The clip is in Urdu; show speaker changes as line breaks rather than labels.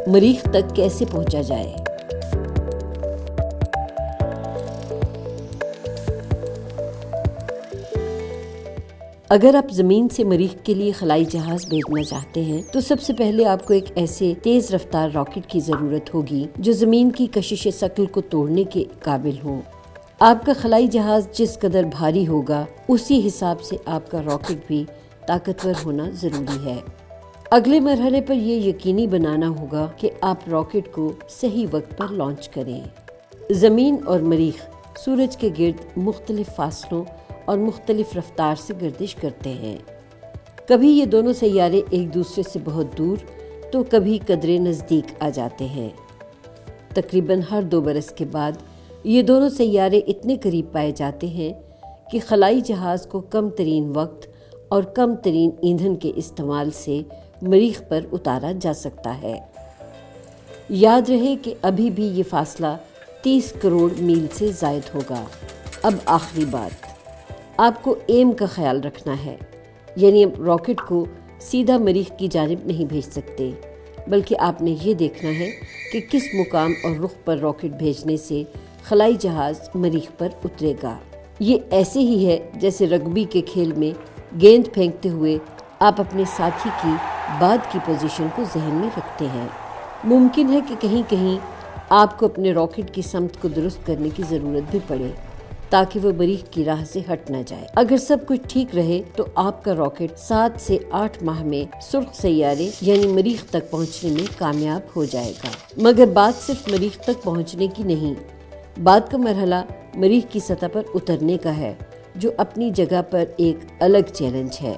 مریخ تک کیسے پہنچا جائے؟ اگر آپ زمین سے مریخ کے لیے خلائی جہاز بھیجنا چاہتے ہیں تو سب سے پہلے آپ کو ایک ایسے تیز رفتار راکٹ کی ضرورت ہوگی جو زمین کی کشش ثقل کو توڑنے کے قابل ہو۔ آپ کا خلائی جہاز جس قدر بھاری ہوگا اسی حساب سے آپ کا راکٹ بھی طاقتور ہونا ضروری ہے۔ اگلے مرحلے پر یہ یقینی بنانا ہوگا کہ آپ راکٹ کو صحیح وقت پر لانچ کریں۔ زمین اور مریخ سورج کے گرد مختلف فاصلوں اور مختلف رفتار سے گردش کرتے ہیں۔ کبھی یہ دونوں سیارے ایک دوسرے سے بہت دور تو کبھی قدرے نزدیک آ جاتے ہیں۔ تقریباً ہر 2 برس کے بعد یہ دونوں سیارے اتنے قریب پائے جاتے ہیں کہ خلائی جہاز کو کم ترین وقت اور کم ترین ایندھن کے استعمال سے مریخ پر اتارا جا سکتا ہے۔ یاد رہے کہ ابھی بھی یہ فاصلہ 30 کروڑ میل سے زائد ہوگا۔ اب آخری بات، آپ کو ایم کا خیال رکھنا ہے، یعنی اب راکٹ کو سیدھا مریخ کی جانب نہیں بھیج سکتے، بلکہ آپ نے یہ دیکھنا ہے کہ کس مقام اور رخ پر راکٹ بھیجنے سے خلائی جہاز مریخ پر اترے گا۔ یہ ایسے ہی ہے جیسے رگبی کے کھیل میں گیند پھینکتے ہوئے آپ اپنے ساتھی کی بعد کی پوزیشن کو ذہن میں رکھتے ہیں۔ ممکن ہے کہ کہیں کہیں آپ کو اپنے راکٹ کی سمت کو درست کرنے کی ضرورت بھی پڑے تاکہ وہ مریخ کی راہ سے ہٹ نہ جائے۔ اگر سب کچھ ٹھیک رہے تو آپ کا راکٹ 7 سے 8 ماہ میں سرخ سیارے یعنی مریخ تک پہنچنے میں کامیاب ہو جائے گا۔ مگر بات صرف مریخ تک پہنچنے کی نہیں، بعد کا مرحلہ مریخ کی سطح پر اترنے کا ہے، جو اپنی جگہ پر ایک الگ چیلنج ہے۔